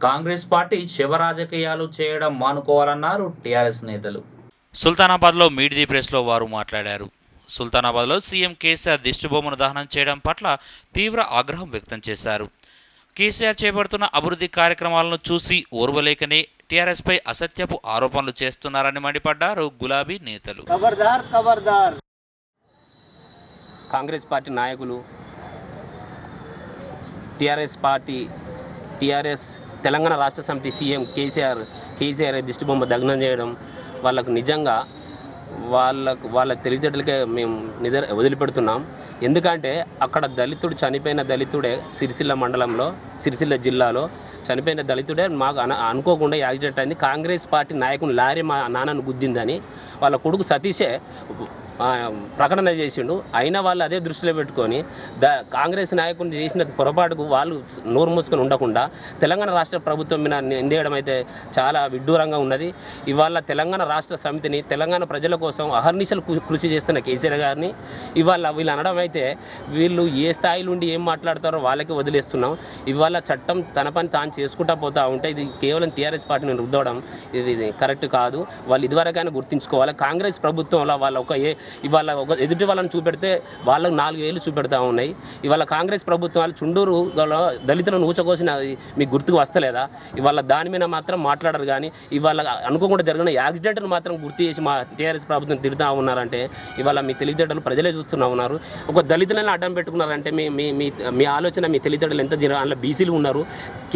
Congress party Shiva రాజకీయాలు చేయడం మానుకోవాలన్నారు TRS నేతలు. సుల్తానాబాద్లో మీట్ ది ప్రెస్లో వారు మాట్లాడారు. సుల్తానాబాద్లో సీఎం కేసీఆర్ దిష్టిబొమ్మను దహనం చేయడం పట్ల తీవ్ర ఆగ్రహం వ్యక్తం చేశారు. కేసీఆర్ చేపడుతున్న అభివృద్ధి కార్యక్రమాలను చూసి ఓర్వలేకనే టీఆర్ఎస్పై అసత్యపు ఆరోపణలు చేస్తున్నారని మండిపడ్డారు గులాబీ నేతలు. కాంగ్రెస్ పార్టీ నాయకులు టీఆర్ఎస్ తెలంగాణ రాష్ట్ర సమితి సీఎం కేసీఆర్ దిష్టిబొమ్మ దగ్నం చేయడం వాళ్ళకు నిజంగా వాళ్ళ తెలివితేటలకే మేము వదిలిపెడుతున్నాం. ఎందుకంటే అక్కడ చనిపోయిన దళితుడే సిరిసిల్ల జిల్లాలో చనిపోయిన దళితుడే మాకు అనుకోకుండా యాక్సిడెంట్ అయింది. కాంగ్రెస్ పార్టీ నాయకుని లారీ మా నాన్నను గుద్దిందని వాళ్ళ కొడుకు సతీషే ప్రకటన చేసిండు. అయినా వాళ్ళు అదే దృష్టిలో పెట్టుకొని కాంగ్రెస్ నాయకులు చేసిన పొరపాటుకు వాళ్ళు నోరు మూసుకొని ఉండకుండా తెలంగాణ రాష్ట్ర ప్రభుత్వం మీద నిందేయడం అయితే చాలా విడ్డూరంగా ఉన్నది. ఇవాళ తెలంగాణ రాష్ట్ర సమితిని తెలంగాణ ప్రజల కోసం అహర్నిశలు కృషి చేస్తున్న కేసీఆర్ గారిని ఇవాళ వీళ్ళు అనడం అయితే వీళ్ళు ఏ స్థాయిలో ఉండి ఏం మాట్లాడతారో వాళ్ళకి వదిలేస్తున్నాం. ఇవాళ చట్టం తన పని తాను చేసుకుంటా పోతూ ఉంటే ఇది కేవలం టీఆర్ఎస్ పార్టీని రుద్దడం ఇది కరెక్ట్ కాదు. వాళ్ళు ఇదివరకైనా గుర్తుంచుకోవాలి. కాంగ్రెస్ ప్రభుత్వంలో వాళ్ళ ఇవాళ ఎదుటి వాళ్ళని చూపెడితే వాళ్ళకు 4 ఏళ్ళు చూపెడతా ఉన్నాయి. ఇవాళ కాంగ్రెస్ ప్రభుత్వాలు చుండూరు దళితులను ఊచకోసిన మీకు గుర్తుకు వస్తలేదా? ఇవాళ దాని మీద మాత్రం మాట్లాడరు. కానీ ఇవాళ అనుకోకుండా జరిగిన యాక్సిడెంట్ను మాత్రం గుర్తు చేసి మా టీఆర్ఎస్ ప్రభుత్వం తిరుగుతూ ఉన్నారంటే ఇవాళ మీ తెలివితేటలు ప్రజలే చూస్తూ ఉన్నారు. ఒక దళితులను అడ్డం పెట్టుకున్నారంటే మీ ఆలోచన మీ తెలివితేటలు ఎంత అందులో బీసీలు ఉన్నారు.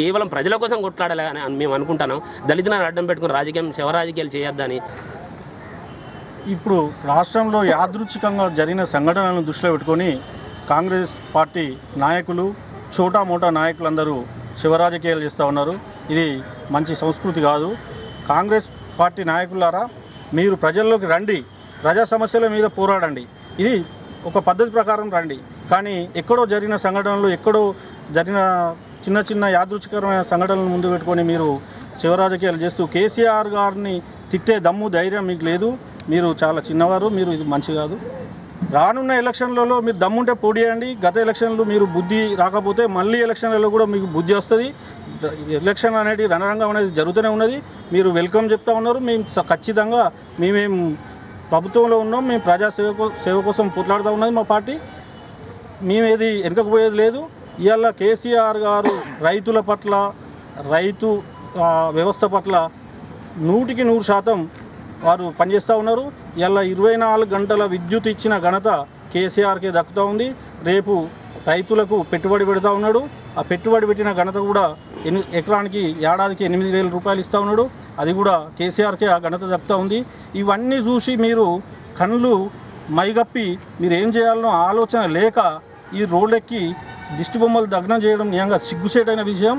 కేవలం ప్రజల కోసం కొట్లాడాలి అని మేము అనుకుంటున్నాం. దళితులను అడ్డం పెట్టుకుని శివరాజకీయాలు చేయొద్దని. ఇప్పుడు రాష్ట్రంలో యాదృచ్ఛికంగా జరిగిన సంఘటనలను దృష్టిలో పెట్టుకొని కాంగ్రెస్ పార్టీ నాయకులు చోటా మోటా నాయకులందరూ శివరాజకీయాలు చేస్తూ ఉన్నారు. ఇది మంచి సంస్కృతి కాదు. కాంగ్రెస్ పార్టీ నాయకులారా, మీరు ప్రజల్లోకి రండి, ప్రజా సమస్యల మీద పోరాడండి. ఇది ఒక పద్ధతి ప్రకారం రండి. కానీ ఎక్కడో జరిగిన సంఘటనలు, ఎక్కడో జరిగిన చిన్న యాదృచ్ఛికరమైన సంఘటనలను ముందు పెట్టుకొని మీరు శివరాజకీయాలు చేస్తూ కేసీఆర్ గారిని తిట్టే దమ్ము ధైర్యం మీకు లేదు. మీరు చాలా చిన్నవారు. మీరు ఇది మంచి కాదు. రానున్న ఎలక్షన్లలో మీరు దమ్ముంటే పోటీ చేయండి. గత ఎలక్షన్లు మీరు బుద్ధి రాకపోతే మళ్ళీ ఎలక్షన్లలో కూడా మీకు బుద్ధి వస్తుంది. ఎలక్షన్ అనేది రణరంగం అనేది జరుగుతూనే ఉన్నది. మీరు వెల్కమ్ చెప్తా ఉన్నారు. మేము ఖచ్చితంగా మేమేం ప్రభుత్వంలో ఉన్నాం. మేము సేవ కోసం పోట్లాడుతూ ఉన్నది మా పార్టీ. మేమేది వెనకపోయేది లేదు. ఇవాళ కేసీఆర్ గారు రైతుల పట్ల, రైతు వ్యవస్థ పట్ల 100% వారు పనిచేస్తూ ఉన్నారు. ఇలా 24 గంటల విద్యుత్ ఇచ్చిన ఘనత కేసీఆర్కే దక్కుతూ ఉంది. రేపు రైతులకు పెట్టుబడి పెడతా ఉన్నాడు. ఆ పెట్టుబడి పెట్టిన ఘనత కూడా ఎకరానికి ఏడాదికి 8,000 రూపాయలు ఇస్తూ ఉన్నాడు. అది కూడా కేసీఆర్కే ఆ ఘనత దక్కుతూ ఉంది. ఇవన్నీ చూసి మీరు కళ్ళు మైగప్పి మీరు ఏం చేయాలనో ఆలోచన లేక ఈ రోడ్లెక్కి దిష్టిబొమ్మలు దగ్నం చేయడం నిజంగా సిగ్గుసేటైన విషయం.